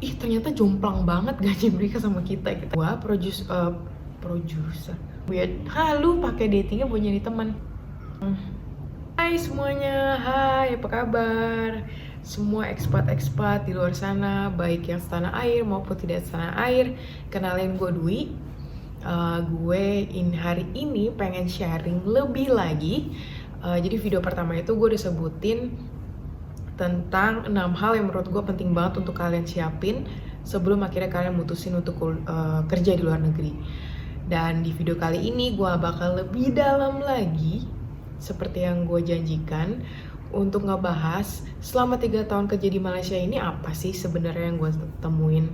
ih ternyata jomplang banget gaji mereka sama kita gitu. Gua producer weird. Lu pakai datingnya buat nyari teman. Hai semuanya, hai apa kabar? Semua ekspat-ekspat di luar sana, baik yang setanah air maupun tidak setanah air. Kenalin gue Dwi. Hari ini pengen sharing lebih lagi. Jadi video pertama itu gue udah sebutin tentang 6 hal yang menurut gue penting banget untuk kalian siapin sebelum akhirnya kalian mutusin untuk kerja di luar negeri. Dan di video kali ini gue bakal lebih dalam lagi, seperti yang gue janjikan, untuk ngebahas selama 3 tahun kerja di Malaysia ini apa sih sebenarnya yang gue temuin.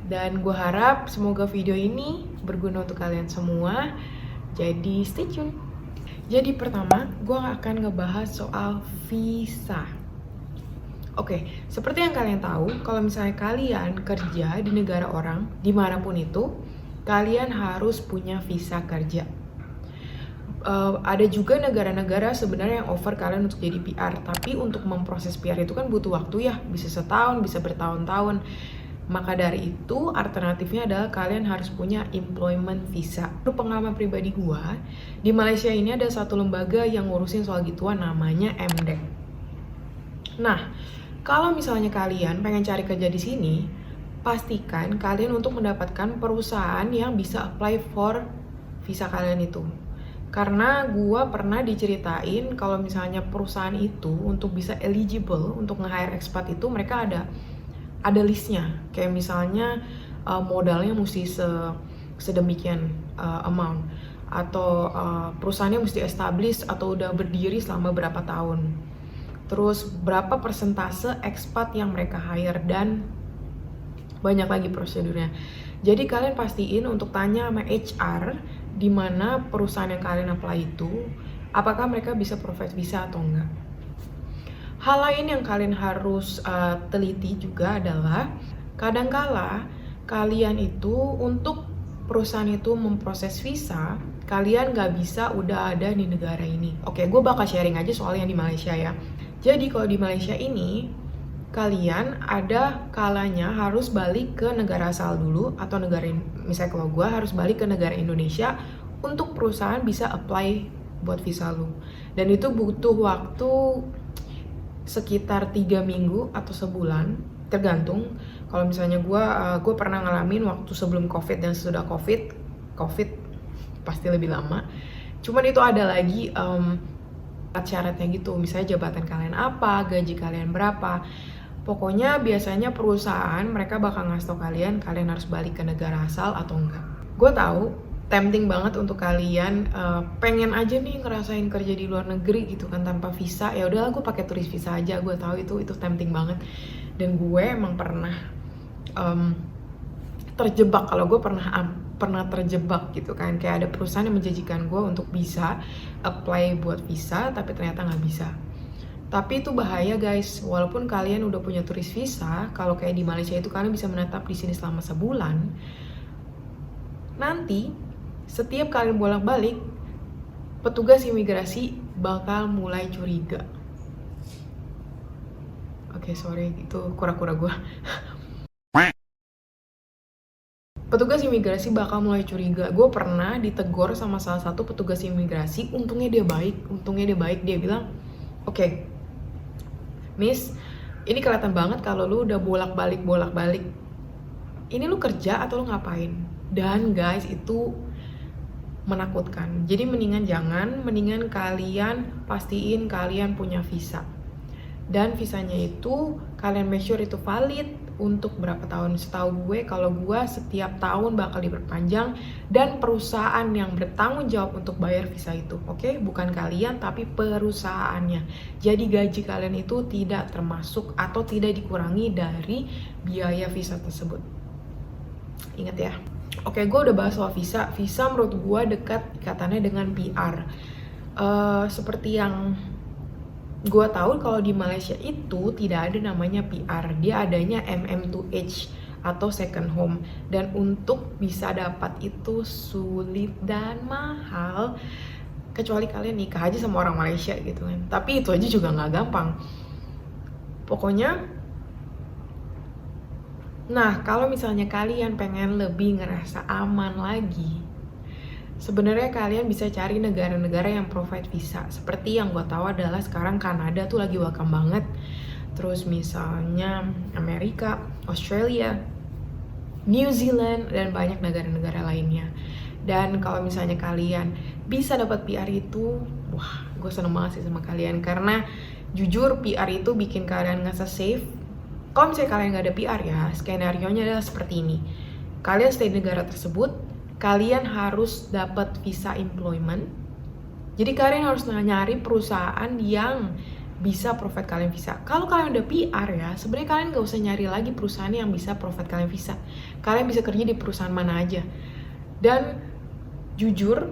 Dan gue harap semoga video ini berguna untuk kalian semua. Jadi stay tune. Jadi pertama, gue akan ngebahas soal visa. Oke, seperti yang kalian tahu, kalau misalnya kalian kerja di negara orang, dimanapun itu, kalian harus punya visa kerja. Ada juga negara-negara sebenarnya yang offer kalian untuk jadi PR, tapi untuk memproses PR itu kan butuh waktu ya, bisa setahun, bisa bertahun-tahun. Maka dari itu, alternatifnya adalah kalian harus punya employment visa. Menurut pengalaman pribadi gua, di Malaysia ini ada satu lembaga yang ngurusin soal gituan, namanya MDEC. Nah, kalau misalnya kalian pengen cari kerja di sini, pastikan kalian untuk mendapatkan perusahaan yang bisa apply for visa kalian itu. Karena gua pernah diceritain kalau misalnya perusahaan itu untuk bisa eligible untuk nge-hire expat itu mereka ada listnya. Kayak misalnya modalnya mesti sedemikian amount, atau perusahaannya mesti established atau udah berdiri selama berapa tahun. Terus berapa persentase expat yang mereka hire, dan banyak lagi prosedurnya. Jadi kalian pastiin untuk tanya sama HR di mana perusahaan yang kalian apply itu, apakah mereka bisa provide visa atau enggak. Hal lain yang kalian harus teliti juga adalah kadangkala kalian itu untuk perusahaan itu memproses visa, kalian nggak bisa udah ada di negara ini. Oke, gue bakal sharing aja soal yang di Malaysia ya. Jadi kalau di Malaysia ini, kalian ada kalanya harus balik ke negara asal dulu, atau misalnya kalau gue harus balik ke negara Indonesia untuk perusahaan bisa apply buat visa lu. Dan itu butuh waktu sekitar 3 minggu atau sebulan, tergantung. Kalau misalnya gue pernah ngalamin waktu sebelum COVID dan sesudah COVID pasti lebih lama. Cuman itu ada lagi syaratnya gitu, misalnya jabatan kalian apa, gaji kalian berapa. Pokoknya biasanya perusahaan mereka bakal ngasih tau kalian harus balik ke negara asal atau enggak. Gue tahu tempting banget untuk kalian pengen aja nih ngerasain kerja di luar negeri gitu kan tanpa visa. Ya udahlah, gue pakai turis visa aja. Gue tahu itu tempting banget, dan gue emang pernah terjebak. Kalau gue pernah terjebak gitu kan, kayak ada perusahaan yang menjanjikan gue untuk bisa apply buat visa tapi ternyata nggak bisa. Tapi itu bahaya guys, walaupun kalian udah punya turis visa, kalau kayak di Malaysia itu kalian bisa menetap di sini selama sebulan. Nanti setiap kalian bolak-balik, petugas imigrasi bakal mulai curiga. Oke, sorry, itu kura-kura gue. Petugas imigrasi bakal mulai curiga. Gue pernah ditegur sama salah satu petugas imigrasi, untungnya dia baik. Dia bilang, oke, Miss, ini kelihatan banget kalau lu udah bolak-balik. Ini lu kerja atau lu ngapain? Dan guys, itu menakutkan. Jadi mendingan kalian pastiin kalian punya visa. Dan visanya itu kalian make sure itu valid untuk berapa tahun. Setahu gue, kalau gue setiap tahun bakal diperpanjang, dan perusahaan yang bertanggung jawab untuk bayar visa itu. Oke? Bukan kalian tapi perusahaannya. Jadi gaji kalian itu tidak termasuk atau tidak dikurangi dari biaya visa tersebut. Ingat ya. Oke, gue udah bahas soal visa. Visa menurut gue dekat ikatannya dengan PR. Seperti yang gue tahu, kalau di Malaysia itu tidak ada namanya PR, dia adanya MM2H atau second home. Dan untuk bisa dapat itu sulit dan mahal, kecuali kalian nikah aja sama orang Malaysia gitu kan. Tapi itu aja juga nggak gampang. Pokoknya Nah, kalau misalnya kalian pengen lebih ngerasa aman lagi, sebenarnya kalian bisa cari negara-negara yang provide visa. Seperti yang gue tahu adalah sekarang Kanada tuh lagi welcome banget. Terus misalnya Amerika, Australia, New Zealand, dan banyak negara-negara lainnya. Dan kalau misalnya kalian bisa dapat PR itu, wah, gue seneng banget sih sama kalian. Karena jujur PR itu bikin kalian ngerasa safe. Kalau misalnya kalian nggak ada PR ya, skenario-nya adalah seperti ini. Kalian stay di negara tersebut, kalian harus dapat visa employment. Jadi kalian harus nyari perusahaan yang bisa provide kalian visa. Kalau kalian udah PR ya, sebenarnya kalian nggak usah nyari lagi perusahaan yang bisa provide kalian visa. Kalian bisa kerja di perusahaan mana aja. Dan jujur,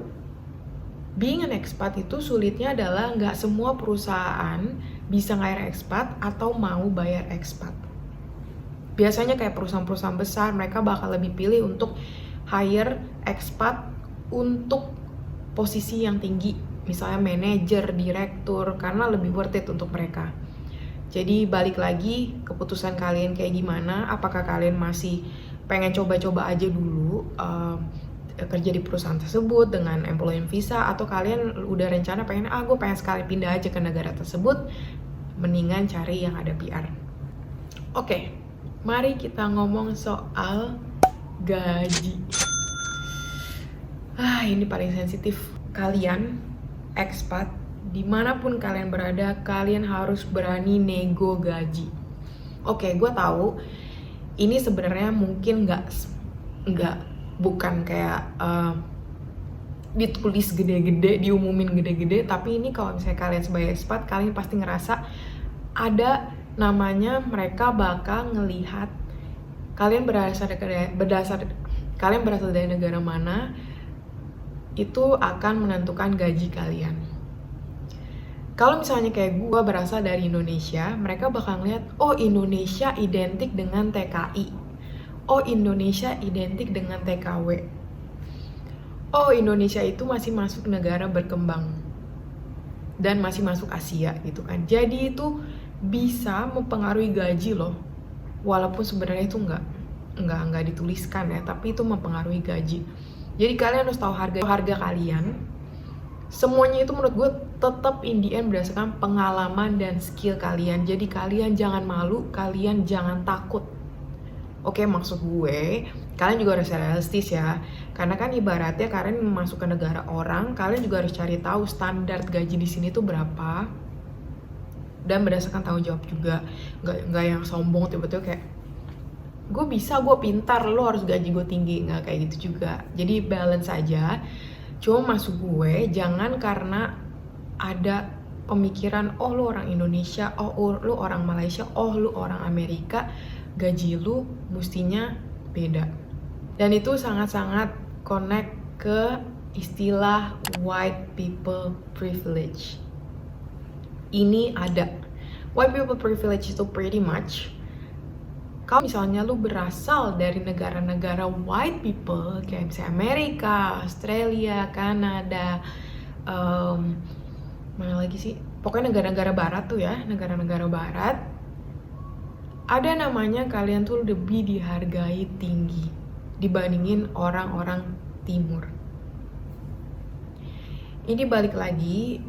being an expat itu sulitnya adalah nggak semua perusahaan bisa nge-hire expat atau mau bayar expat. Biasanya kayak perusahaan-perusahaan besar, mereka bakal lebih pilih untuk hire expat untuk posisi yang tinggi, misalnya manajer, direktur, karena lebih worth it untuk mereka. Jadi balik lagi, keputusan kalian kayak gimana, apakah kalian masih pengen coba-coba aja dulu kerja di perusahaan tersebut dengan employment visa, atau kalian udah rencana pengen, gue pengen sekali pindah aja ke negara tersebut, mendingan cari yang ada PR. Oke, mari kita ngomong soal gaji. Ini paling sensitif. Kalian, expat, dimanapun kalian berada, kalian harus berani nego gaji. Oke, gue tahu ini sebenarnya mungkin bukan kayak ditulis gede-gede, diumumin gede-gede, tapi ini kalau misalnya kalian sebagai expat, kalian pasti ngerasa ada namanya mereka bakal ngelihat kalian berasal dari negara mana, itu akan menentukan gaji kalian. Kalau misalnya kayak gue berasal dari Indonesia, mereka bakal ngeliat, oh Indonesia identik dengan TKI, oh Indonesia identik dengan TKW, oh Indonesia itu masih masuk negara berkembang dan masih masuk Asia gitu kan. Jadi itu bisa mempengaruhi gaji loh, walaupun sebenarnya itu nggak dituliskan ya, tapi itu mempengaruhi gaji. Jadi kalian harus tahu harga kalian. Semuanya itu menurut gue tetap in the end berdasarkan pengalaman dan skill kalian. Jadi kalian jangan malu, kalian jangan takut. Oke, maksud gue, kalian juga harus realistis ya. Karena kan ibaratnya kalian masuk ke negara orang, kalian juga harus cari tahu standar gaji di sini tuh berapa. Dan berdasarkan tanggung jawab juga. Nggak yang sombong tiba-tiba kayak, gue bisa, gue pintar, lo harus gaji gue tinggi. Nggak kayak gitu juga. Jadi balance aja. Cuma maksud gue, jangan karena ada pemikiran, oh lo orang Indonesia, oh lo orang Malaysia, oh lo orang Amerika, gaji lo mestinya beda. Dan itu sangat-sangat connect ke istilah white people privilege. Ini ada. White people privilege itu pretty much, kalau misalnya lu berasal dari negara-negara white people, kayak misalnya Amerika, Australia, Kanada, mana lagi sih? Pokoknya negara-negara barat tuh ya, negara-negara barat, ada namanya kalian tuh lebih dihargai tinggi dibandingin orang-orang timur. Ini balik lagi,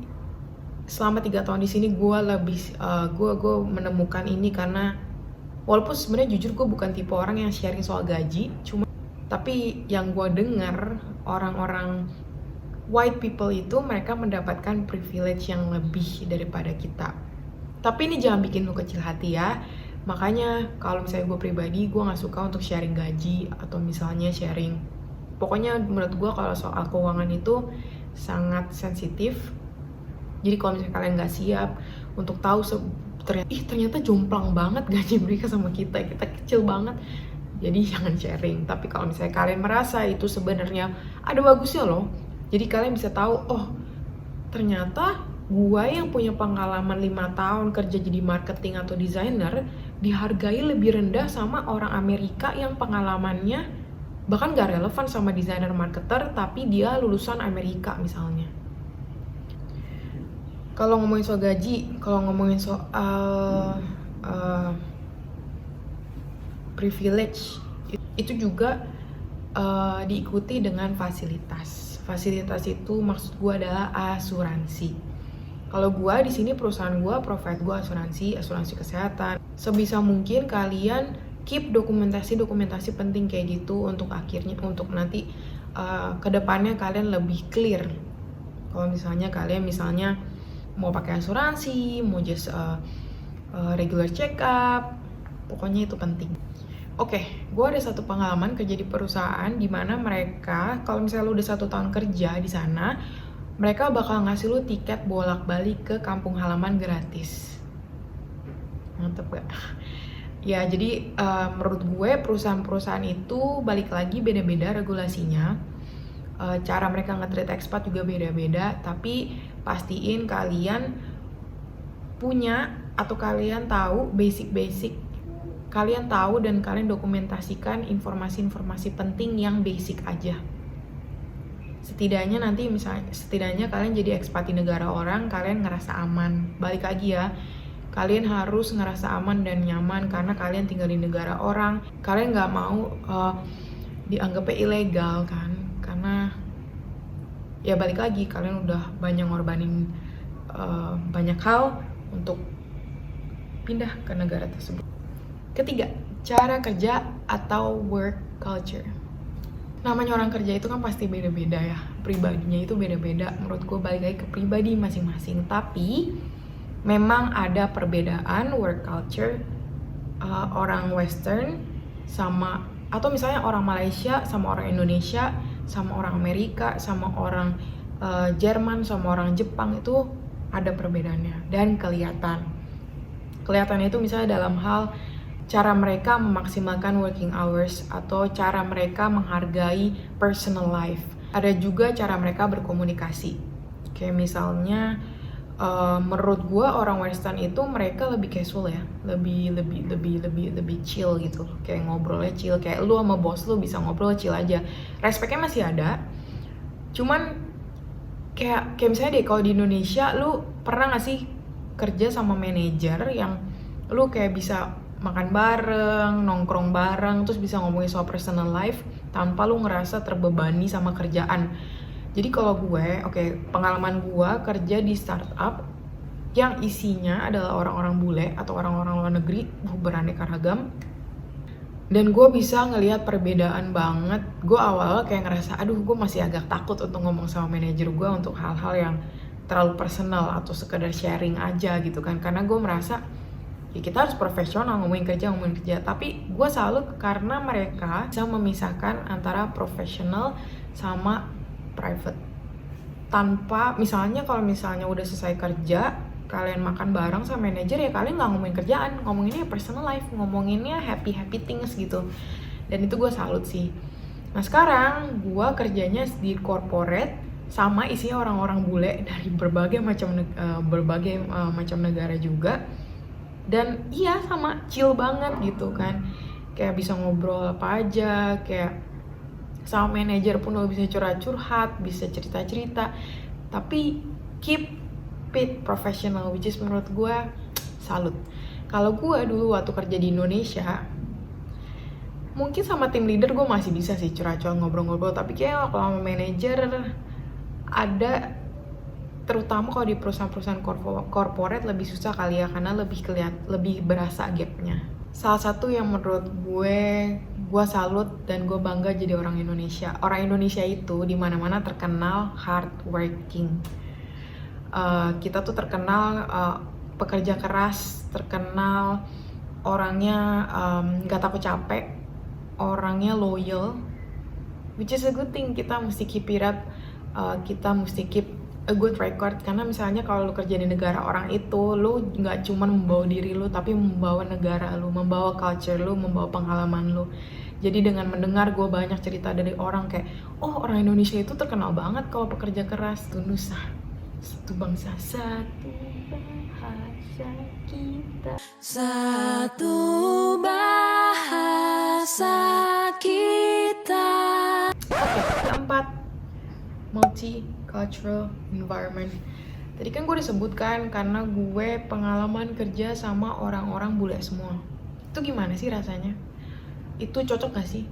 selama 3 tahun di sini gue menemukan ini karena walaupun sebenarnya jujur gue bukan tipe orang yang sharing soal gaji, tapi yang gue dengar orang-orang white people itu mereka mendapatkan privilege yang lebih daripada kita. Tapi ini jangan bikin lu kecil hati ya. Makanya kalau misalnya gue pribadi, gue nggak suka untuk sharing gaji atau misalnya sharing. Pokoknya menurut gue kalau soal keuangan itu sangat sensitif. Jadi kalau misalnya kalian nggak siap untuk tahu ternyata jomplang banget gaji mereka sama kita kecil banget, jadi jangan sharing. Tapi kalau misalnya kalian merasa itu sebenarnya ada bagusnya loh, jadi kalian bisa tahu, oh ternyata gue yang punya pengalaman 5 tahun kerja jadi marketing atau desainer dihargai lebih rendah sama orang Amerika yang pengalamannya bahkan gak relevan sama desainer marketer, tapi dia lulusan Amerika misalnya. Kalau ngomongin soal gaji, kalau ngomongin soal privilege itu juga diikuti dengan fasilitas. Fasilitas itu maksud gue adalah asuransi. Kalau gue di sini perusahaan gue provide gue asuransi kesehatan. Sebisa mungkin kalian keep dokumentasi penting kayak gitu untuk nanti kedepannya kalian lebih clear. Kalau misalnya kalian mau pakai asuransi, mau just regular check up, pokoknya itu penting. Oke, gue ada satu pengalaman kerja di perusahaan di mana mereka, kalau misalnya lu udah 1 tahun kerja di sana, mereka bakal ngasih lu tiket bolak-balik ke kampung halaman gratis. Mantep gak? Ya, jadi menurut gue perusahaan-perusahaan itu balik lagi beda-beda regulasinya. Cara mereka nge-treat expat juga beda-beda, tapi pastiin kalian punya atau kalian tahu basic kalian tahu dan kalian dokumentasikan informasi-informasi penting yang basic aja. Setidaknya kalian jadi ekspat di negara orang, kalian ngerasa aman. Balik lagi ya, kalian harus ngerasa aman dan nyaman karena kalian tinggal di negara orang. Kalian nggak mau dianggapnya ilegal kan, karena ya balik lagi kalian udah banyak ngorbanin banyak hal untuk pindah ke negara tersebut. Ketiga, cara kerja atau work culture. Namanya orang kerja itu kan pasti beda-beda ya, pribadinya itu beda-beda. Menurut gue balik lagi ke pribadi masing-masing. Tapi memang ada perbedaan work culture orang Western sama, atau misalnya orang Malaysia sama orang Indonesia, sama orang Amerika, sama orang Jerman, sama orang Jepang, itu ada perbedaannya dan kelihatannya itu misalnya dalam hal cara mereka memaksimalkan working hours atau cara mereka menghargai personal life. Ada juga cara mereka berkomunikasi. Kayak misalnya menurut gue orang Western itu mereka lebih casual ya, lebih chill gitu. Kayak ngobrolnya chill, kayak lu sama bos lu bisa ngobrol chill aja. Respectnya masih ada. Cuman kayak misalnya deh kalau di Indonesia lu pernah gak sih kerja sama manajer yang lu kayak bisa makan bareng, nongkrong bareng, terus bisa ngomongin soal personal life tanpa lu ngerasa terbebani sama kerjaan. Jadi kalau gue, pengalaman gue kerja di startup yang isinya adalah orang-orang bule atau orang-orang luar negeri beraneka ragam, dan gue bisa ngelihat perbedaan banget. Gue awal kayak ngerasa, aduh gue masih agak takut untuk ngomong sama manajer gue untuk hal-hal yang terlalu personal atau sekedar sharing aja gitu kan, karena gue merasa ya kita harus profesional ngomongin kerja. Tapi gue salut karena mereka bisa memisahkan antara profesional sama private. Tanpa, misalnya kalau misalnya udah selesai kerja, kalian makan bareng sama manajer, ya kalian nggak ngomongin kerjaan, ngomonginnya personal life, ngomonginnya happy things gitu. Dan itu gue salut sih. Nah sekarang gue kerjanya di corporate sama isinya orang-orang bule dari berbagai macam negara juga. Dan iya sama chill banget gitu kan, kayak bisa ngobrol apa aja, kayak sama manajer pun lo bisa curhat, bisa cerita-cerita, tapi keep it professional, which is menurut gue salut. Kalau gue dulu waktu kerja di Indonesia, mungkin sama tim leader gue masih bisa sih curhat-curhat, ngobrol-ngobrol, tapi kayak kalau sama manajer ada, terutama kalau di perusahaan-perusahaan corporate lebih susah kali ya, karena lebih berasa gapnya. Salah satu yang menurut gue salut dan gue bangga jadi orang Indonesia. Orang Indonesia itu di mana-mana terkenal hardworking. Kita tuh terkenal pekerja keras, terkenal orangnya nggak takut capek, orangnya loyal, which is a good thing. Kita mesti keep it up, kita mesti keep a good record, karena misalnya kalau lu kerja di negara orang itu, lu nggak cuma membawa diri lu, tapi membawa negara lu, membawa culture lu, membawa pengalaman lu. Jadi dengan mendengar gue banyak cerita dari orang kayak, oh orang Indonesia itu terkenal banget kalau pekerja keras, tuh nusa, satu bangsa, satu bahasa kita, satu bahasa kita. Oke, keempat, multicultural environment. Tadi kan gue disebutkan karena gue pengalaman kerja sama orang-orang bule semua. Itu gimana sih rasanya? itu cocok gak sih?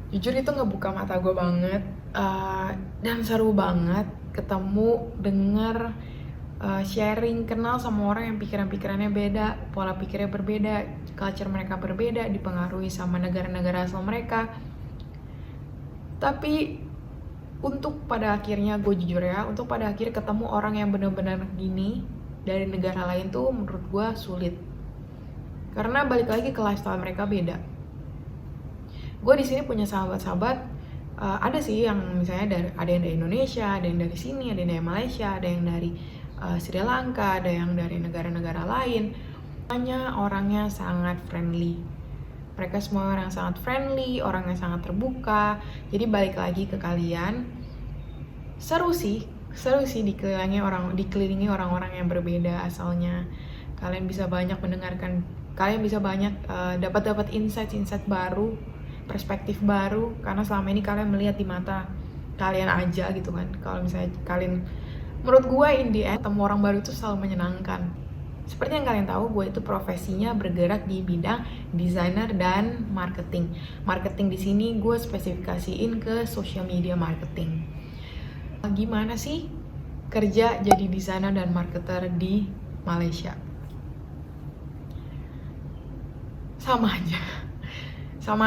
Jujur itu ngebuka mata gue banget, dan seru banget ketemu, denger, sharing, kenal sama orang yang pikiran-pikirannya beda, pola pikirnya berbeda, culture mereka berbeda, dipengaruhi sama negara-negara asal mereka. Tapi untuk pada akhirnya, gue jujur ya, untuk pada akhirnya ketemu orang yang benar-benar gini dari negara lain tuh menurut gue sulit. Karena balik lagi ke lifestyle mereka beda. Gue di sini punya sahabat-sahabat, ada sih yang misalnya ada yang dari Indonesia, ada yang dari sini, ada yang dari Malaysia, ada yang dari Sri Lanka, ada yang dari negara-negara lain. Semuanya orangnya sangat friendly. Mereka semua orang sangat friendly, orangnya sangat terbuka. Jadi balik lagi ke kalian, seru sih dikelilingi orang-orang yang berbeda asalnya. Kalian bisa banyak mendengarkan, kalian bisa banyak dapat insight baru, perspektif baru, karena selama ini kalian melihat di mata kalian aja gitu kan. Kalau misalnya kalian, menurut gue in the end, ketemu orang baru itu selalu menyenangkan. Seperti yang kalian tahu, gue itu profesinya bergerak di bidang desainer dan marketing. Marketing di sini gue spesifikasiin ke social media marketing. Gimana sih kerja jadi desainer dan marketer di Malaysia? Sama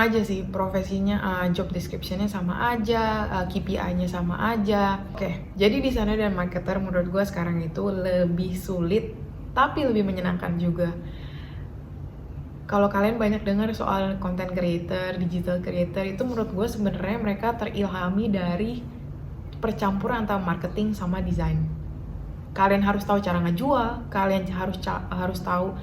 aja sih profesinya, job description-nya sama aja, KPI-nya sama aja. Oke, jadi desainer dan marketer menurut gue sekarang itu lebih sulit, tapi lebih menyenangkan juga. Kalau kalian banyak dengar soal content creator, digital creator, itu menurut gue sebenarnya mereka terilhami dari percampuran antara marketing sama desain. Kalian harus tahu cara ngejual, kalian harus tahu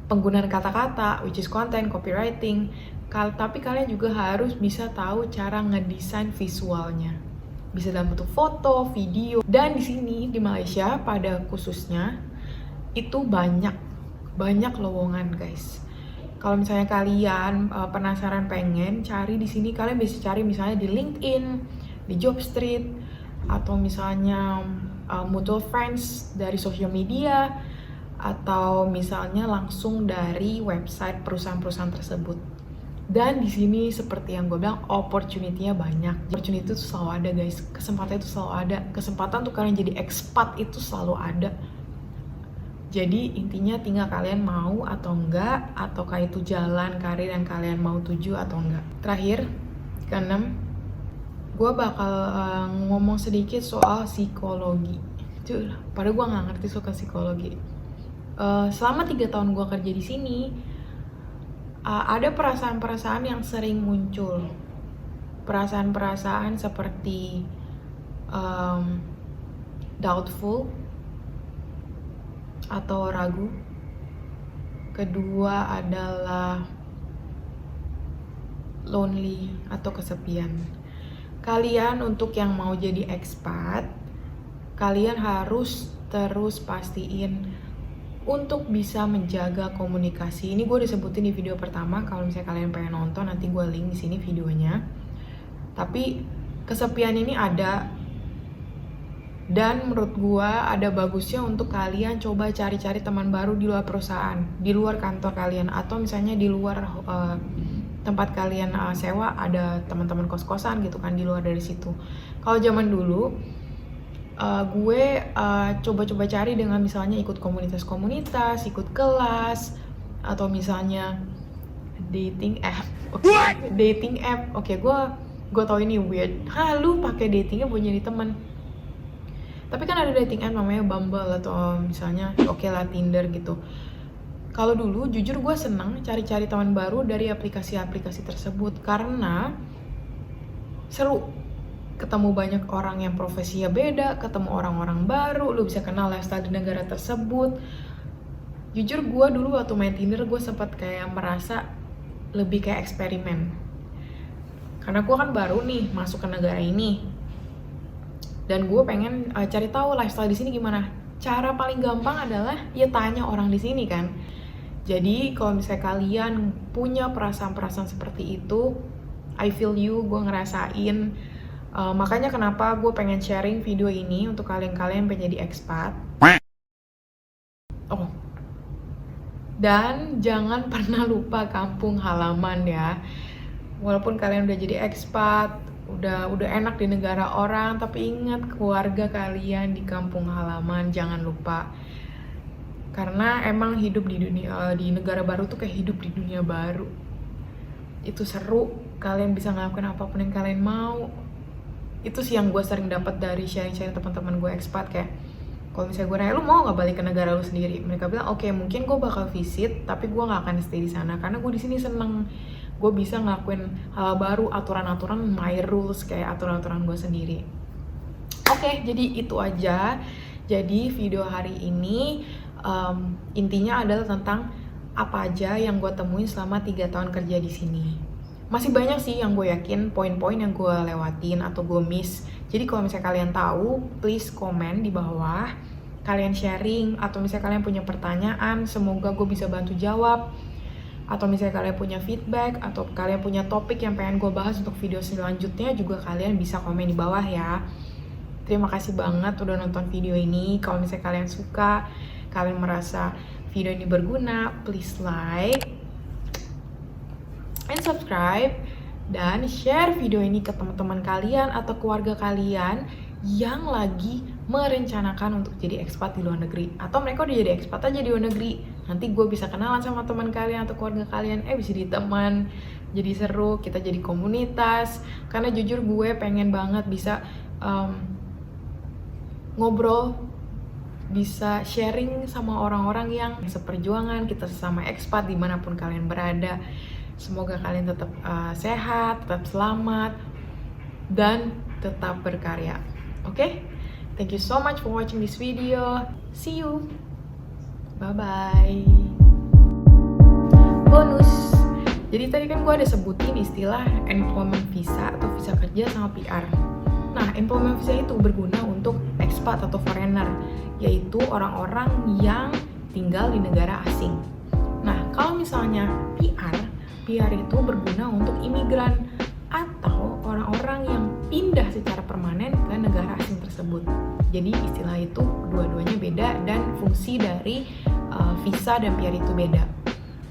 penggunaan kata-kata, which is content, copywriting. Tapi kalian juga harus bisa tahu cara ngedesain visualnya. Bisa dalam bentuk foto, video. Dan di sini di Malaysia pada khususnya itu banyak lowongan, guys. Kalau misalnya kalian penasaran pengen cari di sini, kalian bisa cari misalnya di LinkedIn, di Jobstreet, atau misalnya mutual friends dari social media, atau misalnya langsung dari website perusahaan-perusahaan tersebut. Dan di sini seperti yang gue bilang, opportunity-nya banyak. Opportunity itu selalu ada, guys. Kesempatan itu selalu ada. Kesempatan untuk kalian jadi expat itu selalu ada. Jadi intinya tinggal kalian mau atau enggak, ataukah itu jalan karir yang kalian mau tuju atau enggak. Terakhir, keenam, gue bakal ngomong sedikit soal psikologi. Padahal gue nggak ngerti soal psikologi. Selama 3 tahun gue kerja di sini, ada perasaan-perasaan yang sering muncul. Perasaan-perasaan seperti doubtful atau ragu. Kedua adalah lonely atau kesepian. Kalian untuk yang mau jadi expat, kalian harus terus pastiin untuk bisa menjaga komunikasi. Ini gue disebutin di video pertama. Kalau misalnya kalian pengen nonton, nanti gue link di sini videonya. Tapi kesepian ini ada, dan menurut gue ada bagusnya untuk kalian coba cari-cari teman baru di luar perusahaan, di luar kantor kalian, atau misalnya di luar tempat kalian sewa, ada teman-teman kos-kosan gitu kan di luar dari situ. Kalau zaman dulu gue coba-coba cari dengan misalnya ikut komunitas-komunitas, ikut kelas, atau misalnya dating app. Dating app. Oke, gue tau ini weird. Lu pakai datingnya buat jadi teman. Tapi kan ada dating app namanya Bumble atau misalnya lah Tinder gitu. Kalau dulu jujur gue seneng cari-cari teman baru dari aplikasi-aplikasi tersebut karena seru. Ketemu banyak orang yang profesinya beda, ketemu orang-orang baru, lu bisa kenal lifestyle di negara tersebut. Jujur gue dulu waktu main Tinder, gue sempat kayak merasa lebih kayak eksperimen. Karena gue kan baru nih masuk ke negara ini. Dan gue pengen cari tahu lifestyle di sini gimana. Cara paling gampang adalah ya tanya orang di sini kan. Jadi kalau misalnya kalian punya perasaan-perasaan seperti itu, I feel you, gue ngerasain. Makanya kenapa gue pengen sharing video ini untuk kalian-kalian yang pengen jadi expat. Dan jangan pernah lupa kampung halaman ya. Walaupun kalian udah jadi expat, udah enak di negara orang, tapi ingat keluarga kalian di kampung halaman, jangan lupa. Karena emang hidup di negara baru tuh kayak hidup di dunia baru. Itu seru, kalian bisa ngelakuin apapun yang kalian mau. Itu sih yang gue sering dapat dari sharing-sharing teman-teman gue expat, kayak kalau misalnya gue nanya, lu mau nggak balik ke negara lu sendiri? Mereka bilang, oke, mungkin gue bakal visit, tapi gue nggak akan stay di sana karena gue di sini seneng. Gue bisa ngelakuin hal baru, aturan-aturan, my rules, kayak aturan-aturan gue sendiri. Oke, jadi itu aja. Jadi video hari ini intinya adalah tentang apa aja yang gue temuin selama 3 tahun kerja di sini. Masih banyak sih yang gue yakin poin-poin yang gue lewatin atau gue miss. Jadi kalau misalnya kalian tahu, please komen di bawah. Kalian sharing, atau misalnya kalian punya pertanyaan, semoga gue bisa bantu jawab. Atau misalnya kalian punya feedback, atau kalian punya topik yang pengen gue bahas untuk video selanjutnya, juga kalian bisa komen di bawah ya. Terima kasih banget udah nonton video ini. Kalau misalnya kalian suka, kalian merasa video ini berguna, please like and subscribe, dan share video ini ke teman-teman kalian atau keluarga kalian yang lagi merencanakan untuk jadi expat di luar negeri, atau mereka udah jadi expat aja di luar negeri. Nanti gue bisa kenalan sama teman kalian atau keluarga kalian, bisa jadi teman, jadi seru, kita jadi komunitas. Karena jujur gue pengen banget bisa ngobrol, bisa sharing sama orang-orang yang seperjuangan kita sesama expat dimanapun kalian berada. Semoga kalian tetap sehat, tetap selamat, dan tetap berkarya. Oke? Thank you so much for watching this video. See you. Bye-bye. Bonus. Jadi tadi kan gue ada sebutin istilah employment visa atau visa kerja sama PR. Nah, employment visa itu berguna untuk expat atau foreigner, yaitu orang-orang yang tinggal di negara asing. Nah, kalau misalnya PR itu berguna untuk imigran atau orang-orang yang pindah secara permanen ke negara asing tersebut. Jadi istilah itu dua-duanya beda dan fungsi dari visa dan PR itu beda.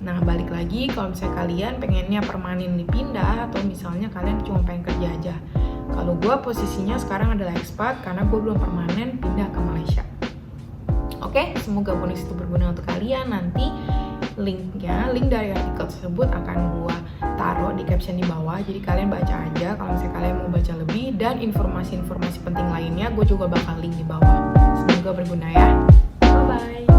Nah, balik lagi, kalau misalnya kalian pengennya permanen dipindah atau misalnya kalian cuma pengen kerja aja. Kalau gue posisinya sekarang adalah expat karena gue belum permanen pindah ke Malaysia. Oke, semoga bonus itu berguna untuk kalian. Nanti link dari artikel tersebut akan gue taruh di caption di bawah. Jadi kalian baca aja kalau misalnya kalian mau baca lebih, dan informasi-informasi penting lainnya gue juga bakal link di bawah. Semoga berguna ya. Bye-bye.